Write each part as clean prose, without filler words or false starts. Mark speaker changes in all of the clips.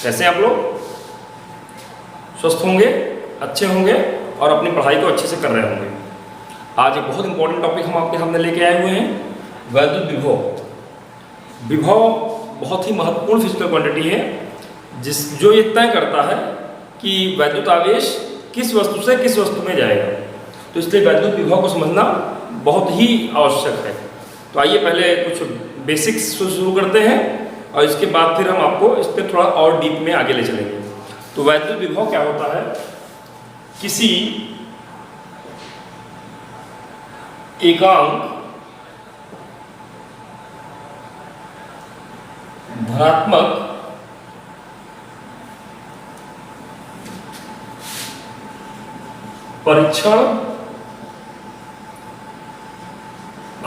Speaker 1: कैसे आप लोग स्वस्थ होंगे, अच्छे होंगे और अपनी पढ़ाई को अच्छे से कर रहे होंगे। आज एक बहुत इंपॉर्टेंट टॉपिक हम आपके सामने लेके आए हुए हैं, वैद्युत विभव। विभव बहुत ही महत्वपूर्ण फिजिकल क्वांटिटी है जो ये तय करता है कि वैद्युत आवेश किस वस्तु से किस वस्तु में जाएगा। तो इसलिए वैद्युत विभव को समझना बहुत ही आवश्यक है। तो आइए पहले कुछ बेसिक्स से शुरू करते हैं और इसके बाद फिर हम आपको इस पर थोड़ा और डीप में आगे ले चलेंगे। तो वैद्युत विभव क्या होता है? किसी एकांक धनात्मक परीक्षण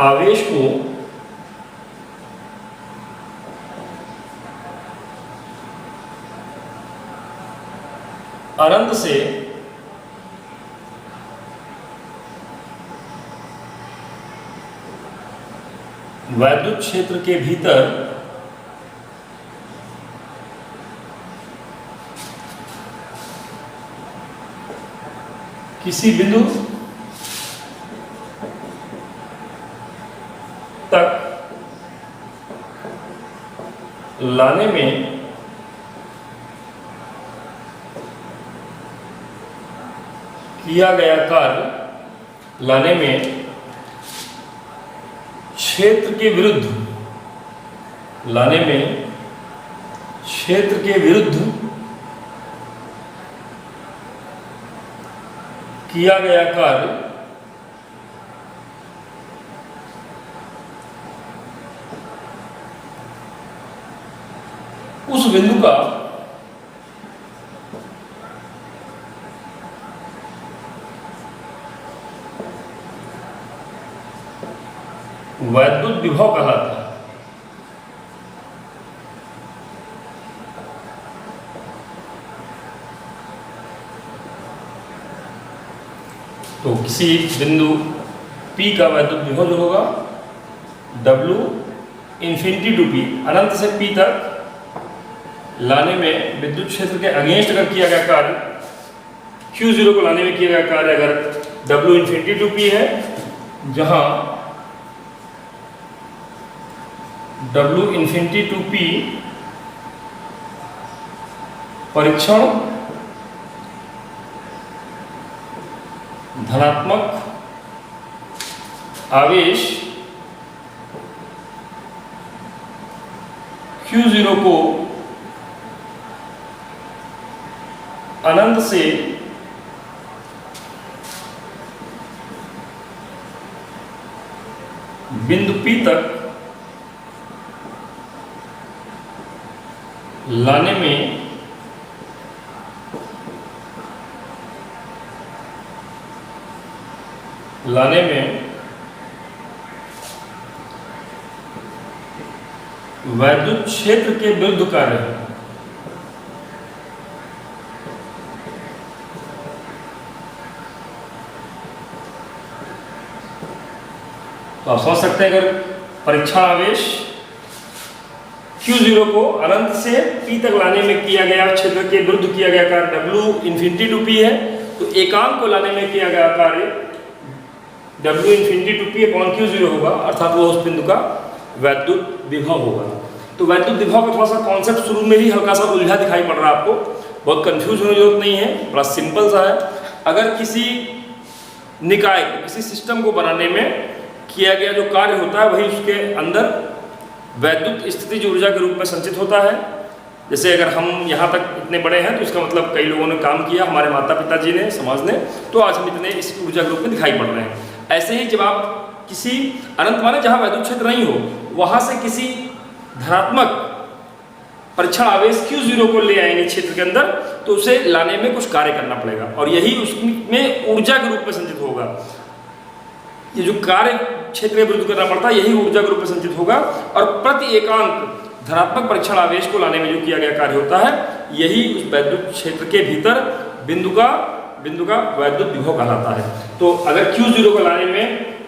Speaker 1: आवेश को अनंत से वैद्युत क्षेत्र के भीतर किसी बिंदु तक लाने में किया गया कार्य लाने में क्षेत्र के विरुद्ध किया गया कार्य उस बिंदु का वैद्युत विभव कहलाता है। तो किसी बिंदु P का वैद्युत विभव जो होगा W इंफिनिटी टू P, अनंत से P तक लाने में विद्युत क्षेत्र के अगेंस्ट अगर किया गया कार्य, Q0 को लाने में किया गया कार्य अगर W इंफिनिटी टू P है, जहां W इंफिनिटी टू P परीक्षण धनात्मक आवेश Q0 को अनंत से बिंदु P तक लाने में वैद्युत क्षेत्र के विरुद्ध कार्य है। तो आप समझ सकते हैं, अगर परीक्षण आवेश Q0 को अनंत से P तक लाने में किया गया क्षेत्र के विरुद्ध किया गया कार्य W इंफिनिटी टू P है, तो एकांक को लाने में किया गया कार्य W infinity to P upon Q0 होगा, अर्थात वो उस बिंदु का वैद्युत विभव होगा। तो वैद्युत विभव का थोड़ा सा कॉन्सेप्ट शुरू में ही हल्का सा उलझा दिखाई पड़ रहा है आपको, बहुत कंफ्यूज होने की जरूरत नहीं है, बड़ा सिंपल सा है। अगर किसी निकाय को, किसी सिस्टम को बनाने में किया गया जो कार्य होता है वही उसके अंदर वैद्युत स्थितिज ऊर्जा के रूप में संचित होता है। जैसे अगर हम यहाँ तक इतने बड़े हैं तो इसका मतलब कई लोगों ने काम किया, हमारे माता पिताजी ने, समाज ने, तो आज हम इतने इस ऊर्जा के रूप में दिखाई पड़ रहे हैं। ऐसे ही जब आप किसी अनंत माने जहाँ वैद्युत क्षेत्र नहीं हो, वहाँ से किसी धनात्मक परीक्षण आवेश Q0 को ले आएंगे क्षेत्र के अंदर, तो उसे लाने में कुछ कार्य करना पड़ेगा और यही उसमें ऊर्जा के रूप में संचित होगा। ये जो कार्य क्षेत्र के विरुद्ध करना पड़ता है यही ऊर्जा के रूप में संचित होगा, और प्रति एकांक धनात्मक परीक्षण आवेश को लाने में जो किया गया कार्य होता है यही उस वैद्युत क्षेत्र के भीतर बिंदु का वैद्युत विभव कहलाता है। तो अगर Q0 को लाने में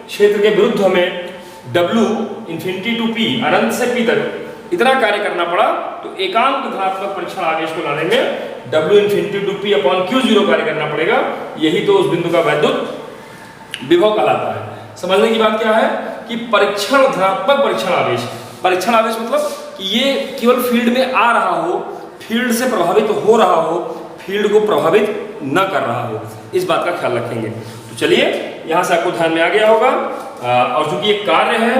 Speaker 1: क्षेत्र के विरुद्ध हमें W इंफिनिटी टू P, अनंत से P तक इतना कार्य करना पड़ा, तो एकांक धनात्मक परीक्षण आवेश को लाने में W infinity to P upon Q0 कार्य करना पड़ेगा। यही तो उस बिंदु का वैद्युत विभव कहलाता है। समझने की बात क्या है कि परीक्षण धनात्मक परीक्षण आवेश मतलब कि ये केवल फील्ड में आ रहा हो, फील्ड से प्रभावित हो रहा हो, फील्ड को प्रभावित न कर रहा हो, इस बात का ख्याल रखेंगे। तो चलिए यहां से आपको ध्यान में आ गया होगा। और चूंकि ये कार्य है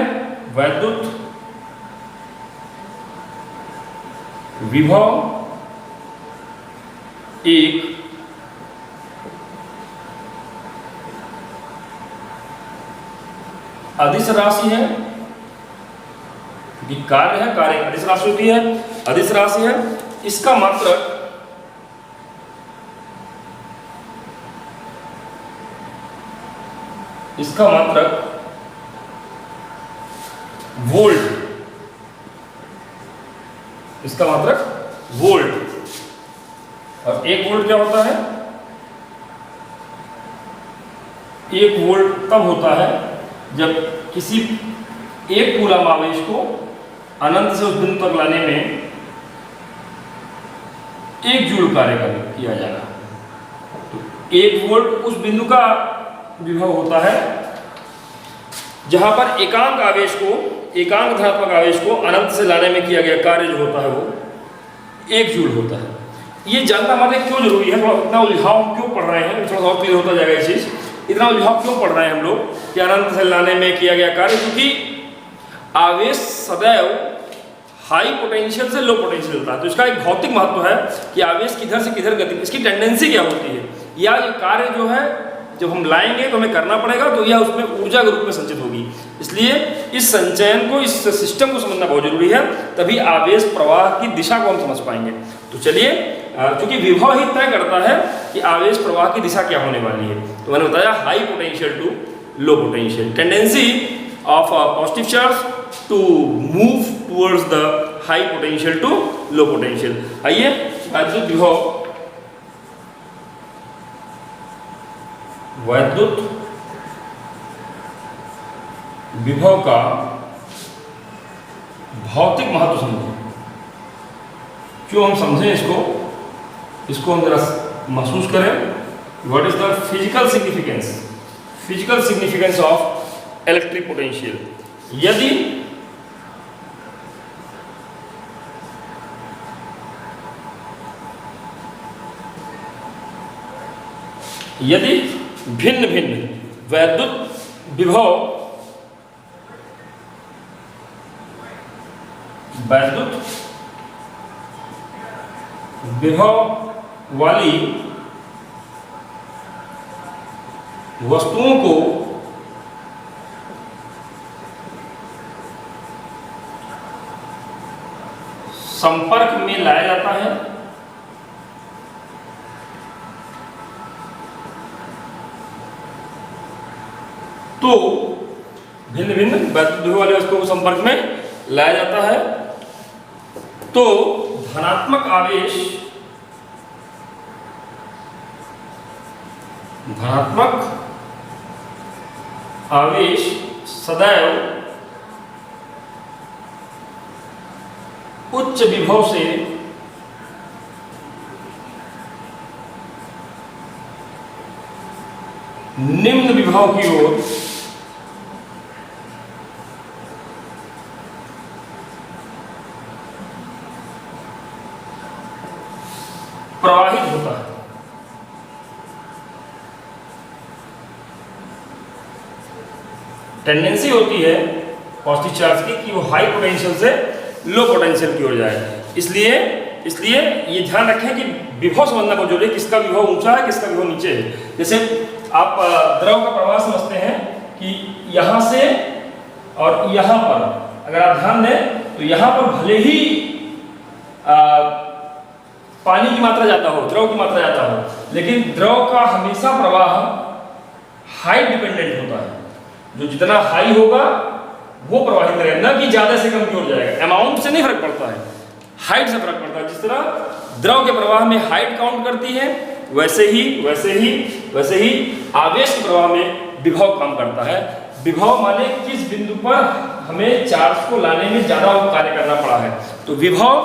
Speaker 1: वैद्युत विभव एक अदिश राशि है, क्योंकि कार्य है, कार्य अदिश राशि होती है, अदिश राशि है, इसका मात्रक वोल्ट, इसका मात्रक वोल्ट। और 1 वोल्ट क्या होता है? 1 वोल्ट तब होता है जब किसी एक कूलम आवेश को अनंत से उस बिंदु तक लाने में 1 जूल कार्य किया जाएगा। तो 1 वोल्ट उस बिंदु का विभव होता है जहां पर एकांक धनात्मक आवेश को अनंत से लाने में किया गया कार्य जो होता है वो 1 जूल होता है। ये जानना हमारे क्यों जरूरी है? इतना उलझाव हम क्यों पढ़ रहे हैं, थोड़ा और क्लियर होता जाएगा ये चीज। इतना उलझाव क्यों पढ़ रहे हैं हम लोग कि अनंत से लाने में किया गया कार्य? क्योंकि आवेश सदैव हाई पोटेंशियल से लो पोटेंशियल होता है। तो इसका एक भौतिक महत्व है कि आवेश किधर से किधर गति, इसकी टेंडेंसी क्या होती है, या ये कार्य जो है जब हम लाएंगे तो हमें करना पड़ेगा, तो यह उसमें ऊर्जा के रूप में संचित होगी। इसलिए इस संचयन को, इस सिस्टम को समझना बहुत जरूरी है, तभी आवेश प्रवाह की दिशा को हम समझ पाएंगे। तो चलिए, क्योंकि विभव ही तय करता है कि आवेश प्रवाह की दिशा क्या होने वाली है। तो मैंने बताया high potential to low potential, tendency of positive charge to move towards the high potential to low potential. आइए वैद्युत विभव का भौतिक महत्व समझें। क्यों हम समझें इसको हम जरा महसूस करें। What is the physical significance of electric potential. यदि भिन्न भिन्न वैद्युत विभव वाली वस्तुओं को संपर्क में लाया जाता है तो भिन्न भिन्न वैद्युत विभव वाली वस्तुओं को संपर्क में लाया जाता है तो धनात्मक आवेश सदैव उच्च विभव से निम्न विभव की ओर प्रवाहित होता है। टेंडेंसी होती है पॉजिटिव चार्ज की कि वो हाई पोटेंशियल से लो पोटेंशियल की ओर जाए। इसलिए ये ध्यान रखें कि विभव समझना बहुत जरूरी है, किसका विभव ऊंचा है, किसका विभव नीचे है। जैसे आप द्रव का प्रवाह समझते हैं कि यहां से और यहां पर अगर आप ध्यान दें तो यहां पर भले ही पानी की मात्रा जाता हो, द्रव की मात्रा जाता हो, लेकिन द्रव का हमेशा प्रवाह हाइट डिपेंडेंट होता है। जो जितना हाई होगा वो प्रवाहित करेगा, न कि ज्यादा से कम की ओर जाएगा। अमाउंट से नहीं फर्क पड़ता है, हाइट से फर्क पड़ता है। जिस तरह द्रव के प्रवाह में हाइट काउंट करती है, वैसे ही आवेश के प्रवाह में विभव काम करता है। विभव माने किस बिंदु पर हमें चार्ज को लाने में ज्यादा कार्य करना पड़ा है। तो विभव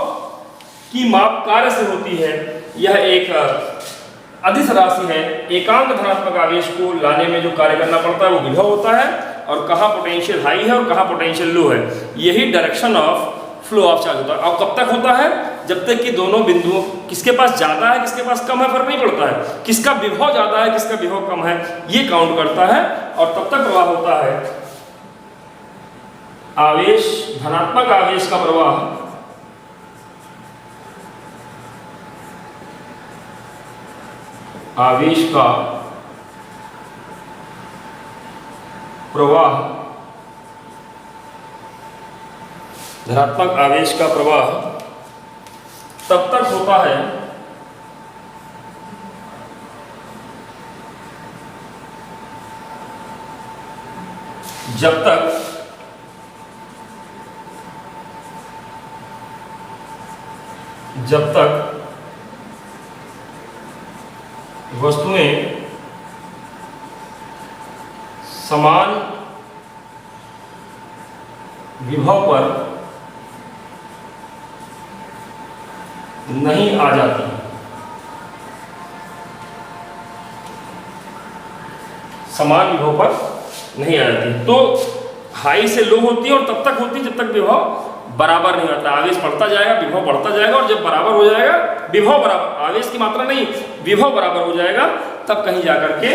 Speaker 1: की माप कार्य से होती है। यह एक अदिश राशि है। एकांक धनात्मक आवेश को लाने में जो कार्य करना पड़ता है वो विभव होता है, और कहाँ पोटेंशियल हाई है और कहाँ पोटेंशियल लो है, यही direction of flow of charge होता है। और कब तक होता है? जब तक कि दोनों बिंदुओं, किसके पास ज्यादा है किसके पास कम है फर्क नहीं पड़ता है, किसका विभव ज्यादा है किसका विभव कम है ये काउंट करता है, और तब तक प्रवाह होता है आवेश, धनात्मक आवेश का प्रवाह आवेश का प्रवाह, धनात्मक आवेश का प्रवाह तब तक होता है जब तक वस्तुएं समान विभव पर नहीं आ जाती। समान विभव पर नहीं आ जाती तो हाई से लो होती है, और तब तक होती है जब तक विभव बराबर नहीं होता। आवेश बढ़ता जाएगा, विभव बढ़ता जाएगा, और जब बराबर हो जाएगा, विभव बराबर, आवेश की मात्रा नहीं विभव बराबर हो जाएगा, तब कहीं जाकर के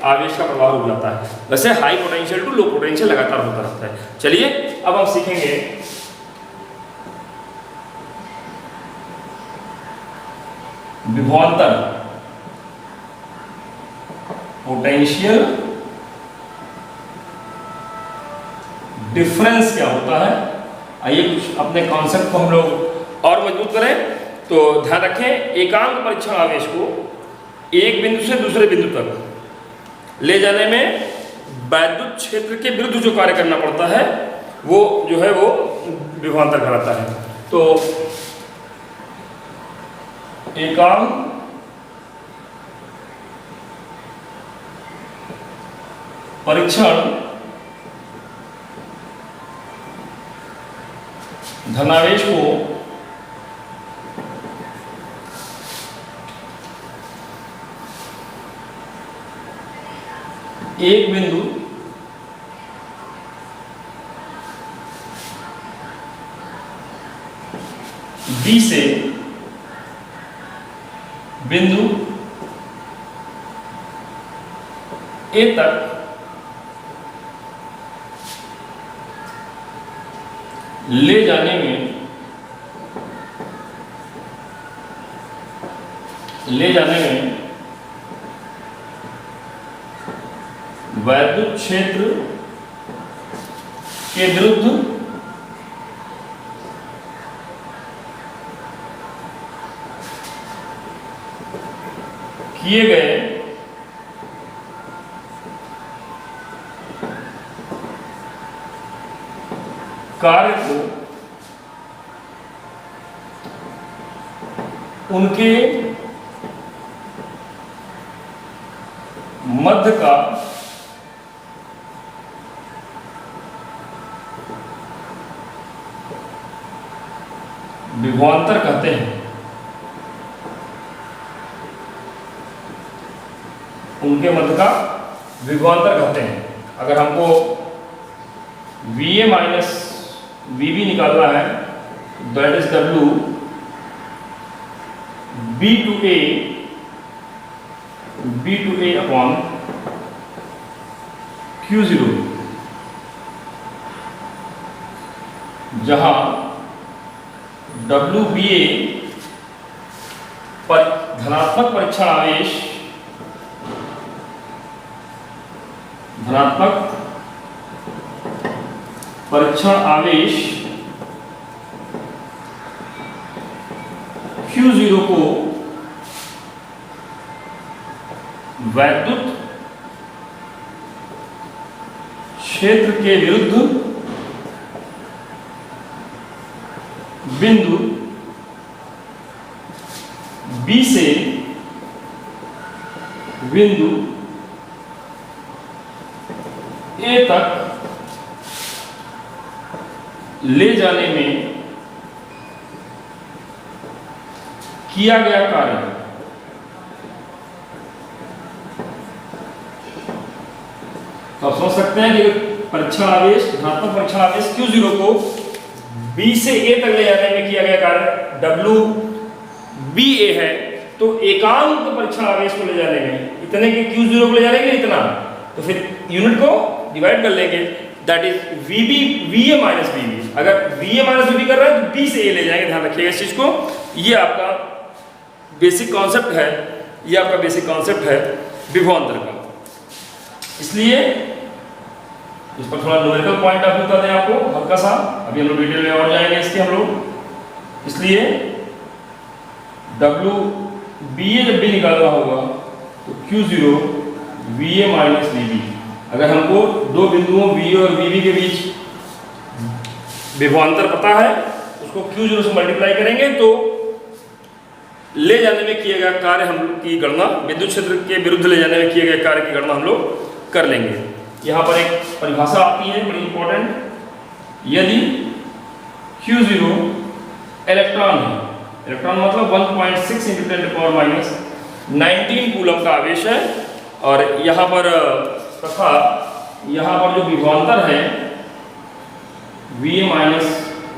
Speaker 1: आवेश का प्रवाह रुक जाता है। वैसे high potential to low potential लगातार होता रहता है। चलिए अब हम सीखेंगे विभवांतर, पोटेंशियल डिफरेंस क्या होता है। आइए कुछ अपने कॉन्सेप्ट को हम लोग और मजबूत करें। तो ध्यान रखें, एकांक परीक्षण आवेश को एक बिंदु से दूसरे बिंदु तक ले जाने में वैद्युत क्षेत्र के विरुद्ध जो कार्य करना पड़ता है वो जो है वो विभवांतर कहलाता है। तो एकांक परीक्षण धनावेश को एक बिंदु बी से बिंदु ए तक ले जाने में वैद्युत क्षेत्र के विरुद्ध किए गए कार्य को उनके मध्य का विभवांतर कहते हैं। उनके मध्य का विभवांतर कहते हैं। अगर हमको VA माइनस VB निकालना है, that is W B to A upon Q0, जहां WBA पर धनात्मक परीक्षण आवेश, धनात्मक परीक्षण आवेश Q0 को वैद्युत क्षेत्र के विरुद्ध बिंदु B से बिंदु A तक ले जाने में किया गया कार्य तो आप समझ सकते हैं कि परीक्षण आवेश, धनात्मक परीक्षण आवेश Q0 को B से A तक ले जाने में किया गया कार्य WBA है, तो एकांक परीक्षण आवेश को ले जाने में इतने के Q0 को ले जाने के लिए इतना, तो फिर यूनिट को डिवाइड कर लेंगे, that is VA minus VB। अगर VA माइनस VB कर रहा है तो B से A ले जाएंगे, ध्यान रखिएगा इस चीज को। ये आपका बेसिक कॉन्सेप्ट है, ये आपका बेसिक कॉन्सेप्ट है विभवांतर का। इसलिए इस पर थोड़ा न्यूमेरिकल पॉइंट ऑफ व्यू बता दें आपको हल्का सा, अभी हम लोग डिटेल में और जाएंगे इसके हम लोग। इसलिए WBA जब भी निकालना होगा तो Q0 VA माइनस VB। अगर हमको दो बिंदुओं VA और VB के बीच विभवांतर पता है, उसको Q0 से मल्टीप्लाई करेंगे तो ले जाने में किए गए कार्य हम की गणना, विद्युत क्षेत्र के विरुद्ध ले जाने में किए गए कार्य की गणना हम लोग कर लेंगे। यहाँ पर एक परिभाषा आती है बड़ी इंपॉर्टेंट, यदि Q0 इलेक्ट्रॉन है, इलेक्ट्रॉन मतलब 1.6 × 10⁻19 कूलम का आवेश है, और यहाँ पर तथा यहाँ पर जो विभवांतर है VA माइनस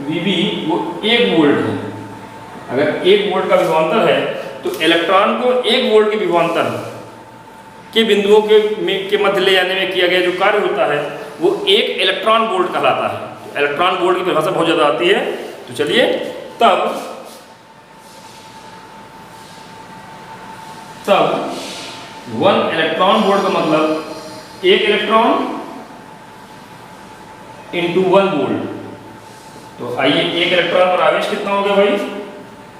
Speaker 1: VB वो 1 वोल्ट है। अगर 1 वोल्ट का विभवांतर है तो इलेक्ट्रॉन को 1 वोल्ट के विभवांतर के बिंदुओं के मध्य ले जाने में किया गया जो कार्य होता है वो 1 इलेक्ट्रॉन वोल्ट कहलाता है। तो इलेक्ट्रॉन वोल्ट की परिभाषा बहुत ज़्यादा आती है, तो चलिए तब 1 इलेक्ट्रॉन वोल्ट का मतलब 1 इलेक्ट्रॉन इंटू 1 वोल्ट। तो आइए 1 इलेक्ट्रॉन पर आवेश कितना हो गया भाई,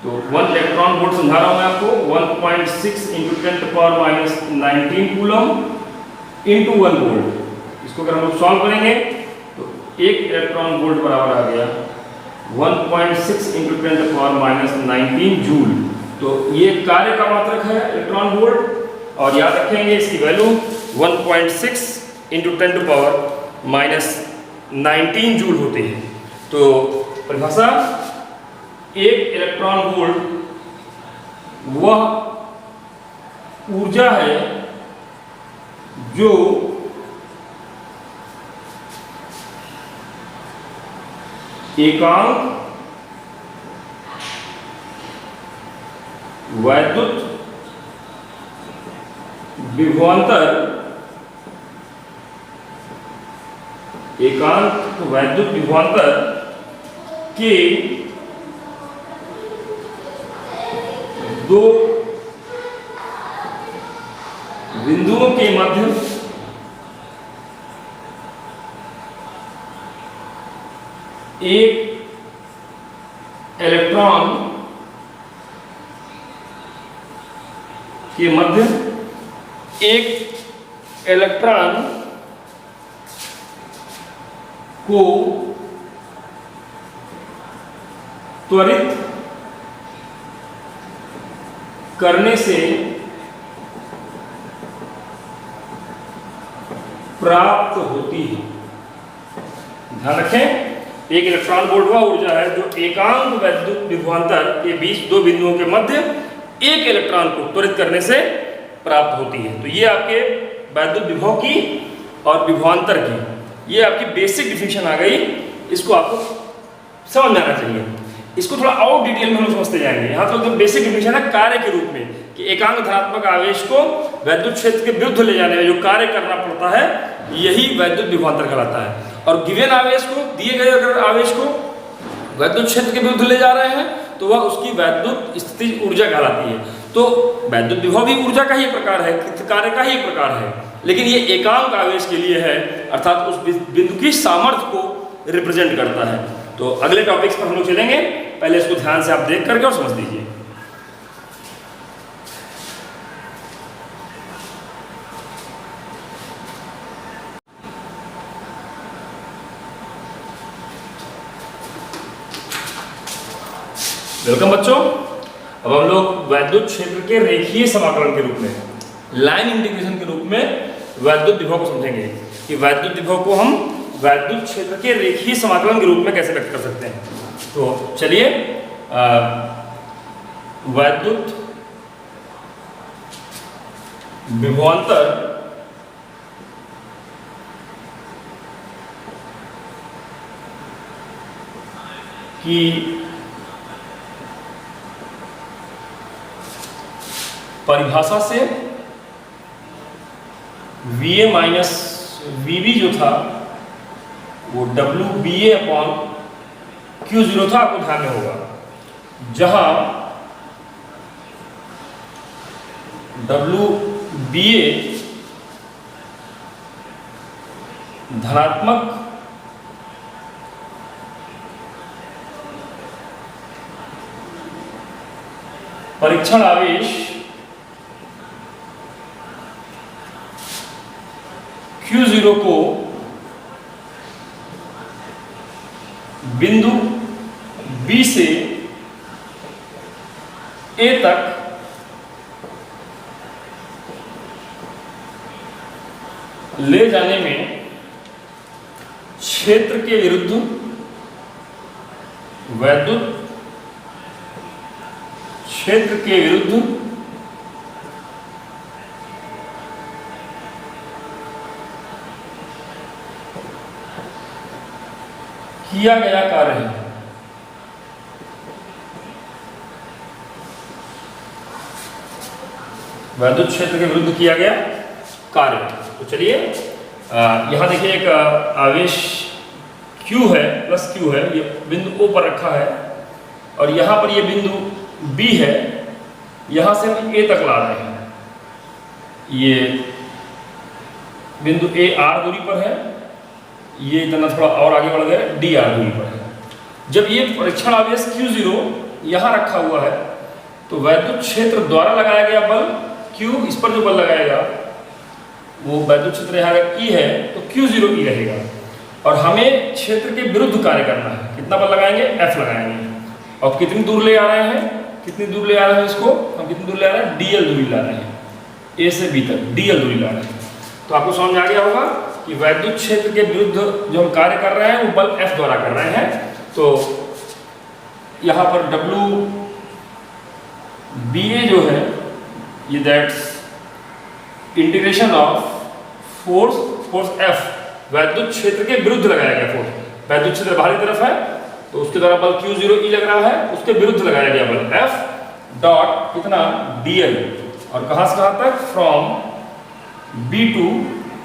Speaker 1: तो 1 इलेक्ट्रॉन वोल्ट समझा रहा हूं मैं आपको, 1.6 × 10⁻19 कूलम इंटू 1 वोल्ट। इसको अगर हम लोग सॉल्व करेंगे तो 1 इलेक्ट्रॉन वोल्ट बराबर आ गया 1.6 × 10⁻19 जूल। तो ये कार्य का मात्रक है इलेक्ट्रॉन वोल्ट, और याद रखेंगे इसकी वैल्यू 1.6 × 10⁻19 जूल होती है। तो परिभाषा 1 इलेक्ट्रॉन वोल्ट वह ऊर्जा है जो एकांक वैद्युत विभवांतर, एकांक वैद्युत विभवांतर के दो बिंदुओं के मध्य एक इलेक्ट्रॉन के मध्य एक इलेक्ट्रॉन को त्वरित करने से प्राप्त होती है। ध्यान रखें, एक इलेक्ट्रॉन वोल्ट वह ऊर्जा है जो एकांक वैद्युत विभवांतर के बीच दो बिंदुओं के मध्य एक इलेक्ट्रॉन को त्वरित करने से प्राप्त होती है। तो ये आपके वैद्युत विभव की और विभवांतर की ये आपकी बेसिक डिफिनेशन आ गई। इसको आपको समझ में आना चाहिए। इसको थोड़ा और डिटेल में हम समझते जाएंगे। यहाँ तो एकदम बेसिक डिफिनेशन है कार्य के रूप में कि एकांक धनात्मक आवेश को वैद्युत क्षेत्र के विरुद्ध ले जाने में जो कार्य करना पड़ता है यही वैद्युत विभवांतर कहलाता है। और गिवन आवेश को, दिए गए अगर आवेश को वैद्युत क्षेत्र के विरुद्ध ले जा रहे हैं तो वह उसकी वैद्युत स्थितिज ऊर्जा कहलाती है। तो वैद्युत विभव भी ऊर्जा का ही प्रकार है, कार्य का ही प्रकार है, लेकिन ये एकांक आवेश के लिए है, अर्थात उस बिंदु की सामर्थ्य को रिप्रेजेंट करता है। तो अगले टॉपिक्स पर हम लोग चलेंगे, पहले इसको ध्यान से आप देख करके और समझ लीजिए। वेलकम बच्चों, अब हम लोग वैद्युत क्षेत्र के रेखीय समाकलन के रूप में, लाइन इंटीग्रेशन के रूप में वैद्युत विभव को समझेंगे कि वैद्युत विभव को हम वैद्युत क्षेत्र के रेखीय समाकलन के रूप में कैसे व्यक्त कर सकते हैं। तो चलिए, वैद्युत विभवांतर की परिभाषा से VA माइनस VB जो था वो WBA अपॉन Q0 था, आपको ध्यान में होगा, जहां WBA धनात्मक परीक्षण आवेश Q0 को बिंदु B से A तक ले जाने में क्षेत्र के विरुद्ध वैद्युत क्षेत्र के विरुद्ध किया गया कार्य है। वैद्युत क्षेत्र के विरुद्ध किया गया कार्य। तो चलिए, यहां देखिए एक आवेश Q है, प्लस Q है, ये बिंदु O पर रखा है, और यहां पर ये बिंदु B है, यहां से हम A तक ला रहे हैं। ये बिंदु A R दूरी पर है, ये इतना थोड़ा और आगे बढ़ गया DR दूरी पर है। जब ये परीक्षण आवेश Q0 यहां रखा हुआ है, तो वैद्युत क्षेत्र द्वारा लगाया गया बल Q, इस पर जो बल लगाएगा वो वैद्युत क्षेत्र यहाँ अगर E है तो Q0 E रहेगा, और हमें क्षेत्र के विरुद्ध कार्य करना है। कितना बल लगाएंगे? F लगाएंगे। और कितनी दूर ले आ रहे हैं? कितनी दूर ले आ रहे हैं इसको? हम कितनी दूर ले आ रहे हैं? DL दूरी ला रहे हैं, A से B तक DL दूरी ला रहे हैं। तो आपको समझ में आ गया होगा कि वैद्युत क्षेत्र के विरुद्ध जो हम कार्य कर रहे हैं वो बल F द्वारा कर रहे हैं। तो यहाँ पर WBA जो है ये that's integration of force F, वैद्युत क्षेत्र के विरुद्ध लगाया गया फोर्स। वैद्युत क्षेत्र बाहरी तरफ है तो उसके द्वारा बल Q0 E लग रहा है, उसके विरुद्ध लगाया गया बल F डॉट कितना DL, और कहां से कहां तक? फ्रॉम B to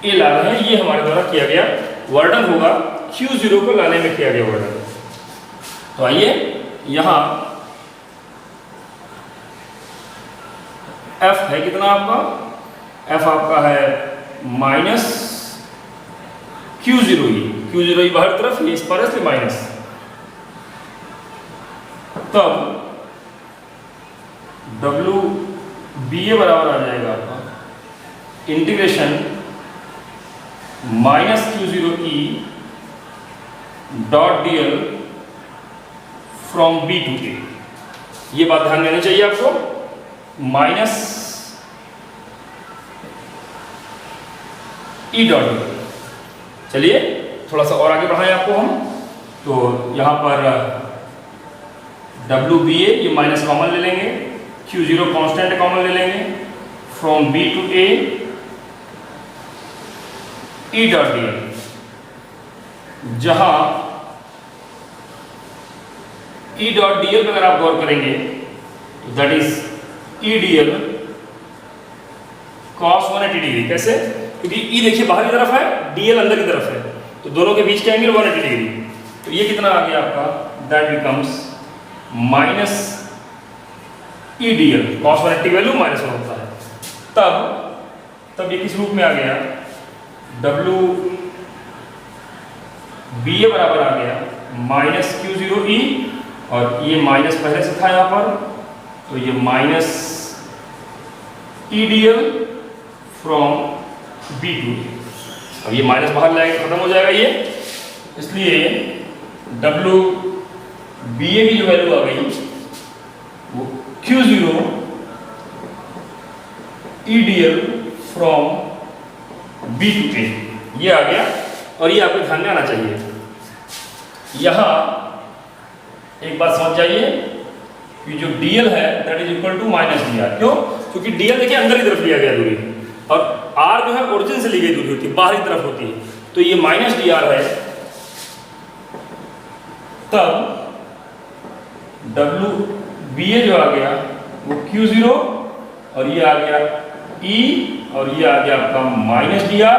Speaker 1: A ला रहे हैं। ये हमारे द्वारा किया गया वर्णन होगा, Q0 को लाने में किया गया वर्णन। तो आइए, यहां F है कितना आपका? F आपका है minus Q0 E, Q0 E बाहर तरफ, ये इस पर है, माइनस। तब WBA बराबर आ जाएगा आपका integration minus Q0 E dot DL from B to A। ये बात ध्यान में आनी चाहिए आपको, माइनस E डॉट DL। चलिए थोड़ा सा और आगे बढ़ाएं आपको हम। तो यहां पर WBA ये माइनस कॉमन ले लेंगे, Q0 कांस्टेंट कॉमन ले लेंगे, from B to A E dot DL, जहां E डॉट DL पर अगर आप गौर करेंगे तो that is E DL cos 180 degree. कैसे? क्योंकि E देखिए बाहरी तरफ है, DL अंदर की तरफ है, तो दोनों के बीच का एंगल 180 डिग्री। तो ये कितना आ गया आपका? That becomes minus E DL, cos 180 value minus 1 होता है। तब ये किस रूप में आ गया? WBA बराबर आ गया माइनस Q0 E, और ये माइनस पहले से था यहाँ पर, तो ये minus E DL from B to A। अब ये माइनस बाहर लाएंगे, खत्म हो जाएगा ये, इसलिए WBA की जो वैल्यू आ गई वो Q0 E DL from B to A, ये आ गया और ये आपके ध्यान में आना चाहिए। यहाँ एक बात समझ जाइए कि जो dl है that is equal to minus dr। क्यों? क्योंकि dl देखिए अंदर की तरफ लिया गया दूरी, और r जो है ओरिजिन से ली गई दूरी होती है, बाहरी तरफ होती है, तो ये माइनस dr है। तब WBA जो आ गया वो Q0, और ये आ गया E, और ये आ गया आपका माइनस dr।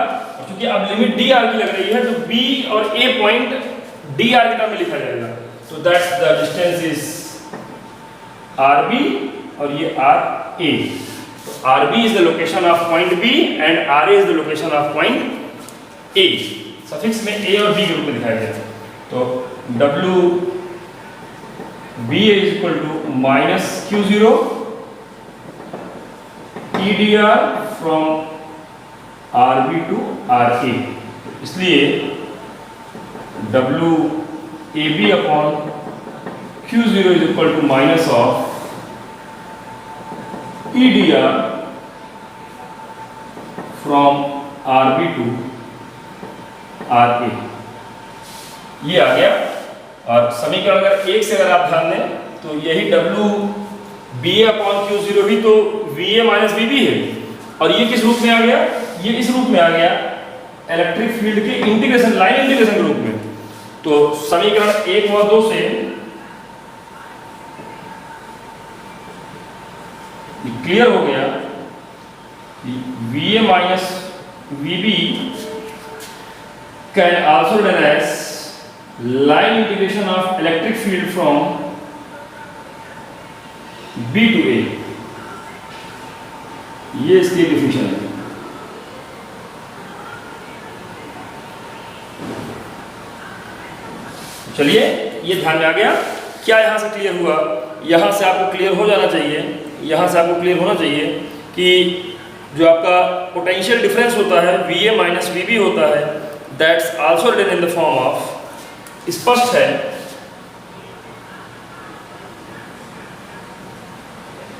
Speaker 1: क्योंकि अब लिमिट dr की लग रही है तो B और A पॉइंट dr के टर्म में लिखा जाएगा, तो that's the distance is RB और ये RA। तो RB is the location of point B and RA is the location of point A। Suffix में A और B के रूप में दिखाया गया। तो WBA is equal to minus Q0 EDR from RB to RA। इसलिए WAB upon Q0 is equal to minus of EDR from RB to RA। ये आ गया। और समीकरण अगर एक से अगर आप ध्यान दें तो यही WBA अपॉन Q0 भी तो VA माइनस BB है, और ये किस रूप में आ गया? ये इस रूप में आ गया इलेक्ट्रिक फील्ड के इंटीग्रेशन, लाइन इंटीग्रेशन के रूप में। तो समीकरण 1 और 2 से क्लियर हो गया कि VA minus VB can also written as line integration of electric field from B to A। ये इसकी डिफिनेशन है। चलिए ये ध्यान में आ गया। क्या यहां से क्लियर हुआ? यहां से आपको क्लियर हो जाना चाहिए, यहां से आपको क्लियर होना चाहिए कि जो आपका पोटेंशियल डिफरेंस होता है VA माइनस VB होता है, that's also written in the form of, स्पष्ट है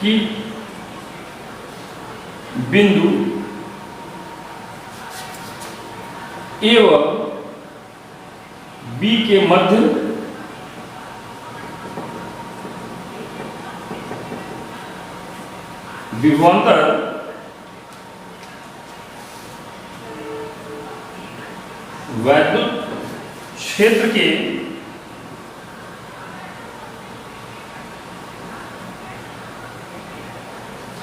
Speaker 1: कि बिंदु A व B के मध्य विभवांतर वैद्युत क्षेत्र के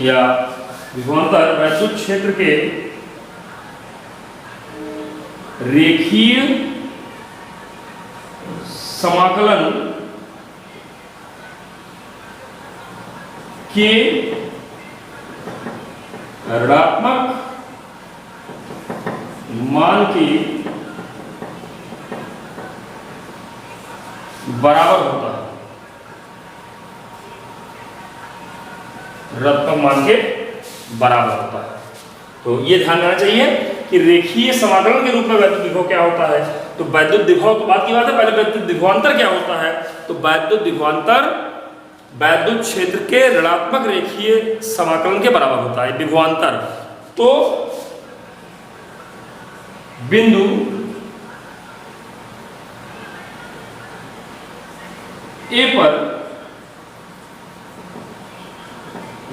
Speaker 1: या विभवांतर वैद्युत क्षेत्र के रेखीय समाकलन के ऋणात्मक मान के बराबर होता है, ऋणात्मक मान के बराबर होता है। तो ये ध्यान रखना चाहिए कि रेखीय समाकलन के रूप में वैद्युत विभव क्या होता है। तो वैद्युत विभव तो बात की बात है, पहले वैद्युत विभवांतर क्या होता है। तो वैद्युत विभवांतर वैद्युत क्षेत्र के ऋणात्मक रेखीय समाकलन के बराबर होता है विभवांतर। तो बिंदु ए पर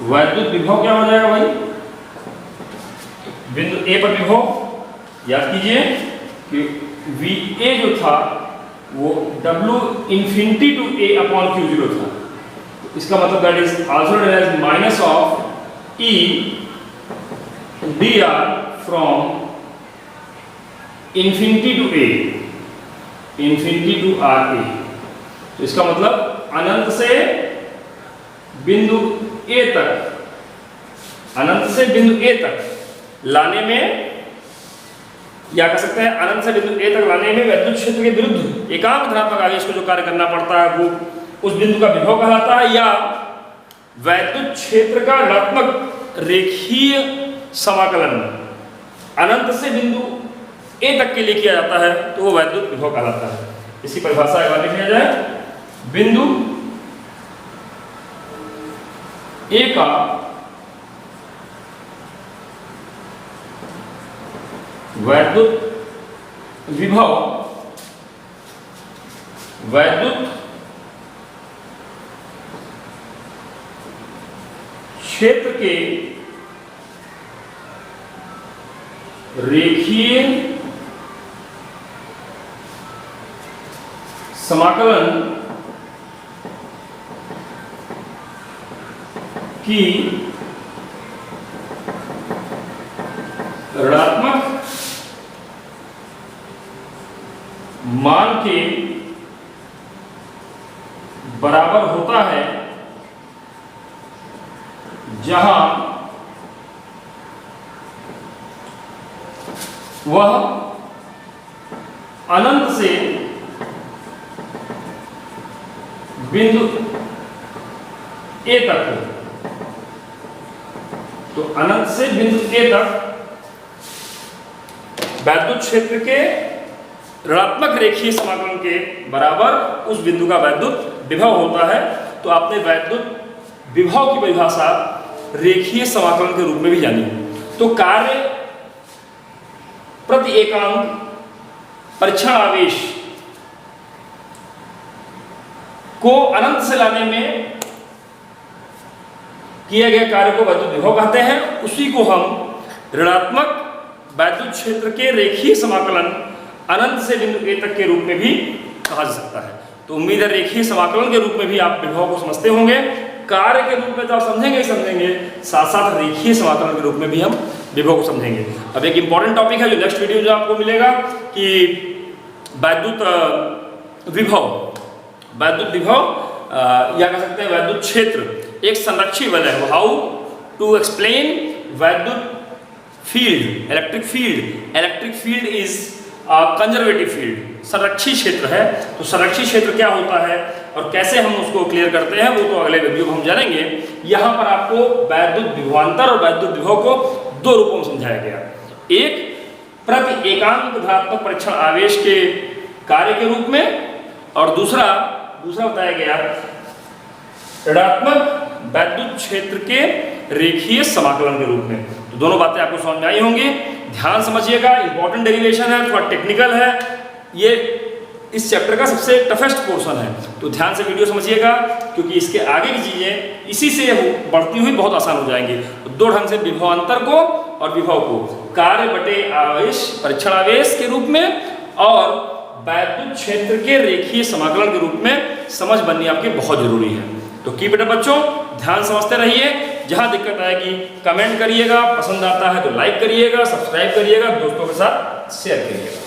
Speaker 1: वैद्युत विभव क्या हो जाएगा भाई? बिंदु ए पर विभव याद कीजिए कि VA जो था वो W infinity to A upon Q0 था। इसका मतलब that is also known as minus of E dr from infinity to A, infinity to RA। तो इसका मतलब अनंत से बिंदु A तक, अनंत से बिंदु A तक लाने में, या कह सकते हैं अनंत से बिंदु A तक लाने में वैद्युत क्षेत्र के विरुद्ध एकांक धनात्मक आवेश को जो कार्य करना पड़ता है वो उस बिंदु का विभव कहलाता है, या वैद्युत क्षेत्र का ऋणात्मक रेखीय समाकलन अनंत से बिंदु A तक के लिए किया जाता है तो वो वैद्युत विभव कहलाता है। इसकी परिभाषा अगर लिख लिया जाए, बिंदु A का वैद्युत विभव वैद्युत क्षेत्र के रेखीय समाकलन की ऋणात्मक मान के बराबर होता है जहां वह अनंत से बिंदु ए तक हो। तो अनंत से बिंदु ए तक वैद्युत क्षेत्र के ऋणात्मक रेखीय समाकलन के बराबर उस बिंदु का वैद्युत विभव होता है। तो आपने वैद्युत विभव की परिभाषा रेखीय समाकलन के रूप में भी जानी। तो कार्य प्रति एकांक परीक्षण आवेश को अनंत से लाने में किया गया कार्य को वैद्युत विभव कहते हैं। उसी को हम ऋणात्मक वैद्युत क्षेत्र के रेखीय समाकलन अनंत से बिंदु ए तक के रूप में भी कहा जा सकता है। तो उम्मीद है रेखीय समाकलन के रूप में भी आप विभव को समझते होंगे। कार्य के रूप में तो आप समझेंगे ही समझेंगे, साथ साथ रेखीय समाकलन के रूप में भी हम विभव को समझेंगे। अब एक इंपॉर्टेंट टॉपिक है जो नेक्स्ट वीडियो जो आपको मिलेगा कि वैद्युत विभव या कह सकते हैं वैद्युत क्षेत्र एक संरक्षी बल है। हाउ टू एक्सप्लेन वैद्युत field, electric field. Electric field is conservative field, संरक्षी क्षेत्र है। तो संरक्षी क्षेत्र क्या होता है और कैसे हम उसको क्लियर करते हैं वो तो अगले वीडियो में हम जानेंगे। यहाँ पर आपको वैद्युत विभवांतर और वैद्युत विभव को दो रूपों में समझाया गया। एक प्रति एकांक धनात्मक परीक्षण आवेश के कार्य के रूप में और दूसरा बताया गया ऋणात्मक वैद्युत क्षेत्र के रेखीय समाकलन के रूप में। तो दोनों बातें आपको समझ में आई होंगी। ध्यान समझिएगा, इंपॉर्टेंट डेरिवेशन है, थोड़ा टेक्निकल है, ये इस चैप्टर का सबसे टफेस्ट पोर्शन है। तो ध्यान से वीडियो समझिएगा क्योंकि इसके आगे की चीजें इसी से बढ़ती हुई बहुत आसान हो जाएंगी। तो दो ढंग से विभवांतर को और विभव को कार्य बटे आवेश परीक्षण आवेश के रूप में और वैद्युत क्षेत्र के रेखीय समाकलन के रूप में समझ बननी आपकी बहुत जरूरी है। तो कीप इट अप बच्चों, ध्यान समझते रहिए। जहां दिक्कत आएगी कमेंट करिएगा, पसंद आता है तो लाइक करिएगा, सब्सक्राइब करिएगा, दोस्तों के साथ शेयर करिएगा।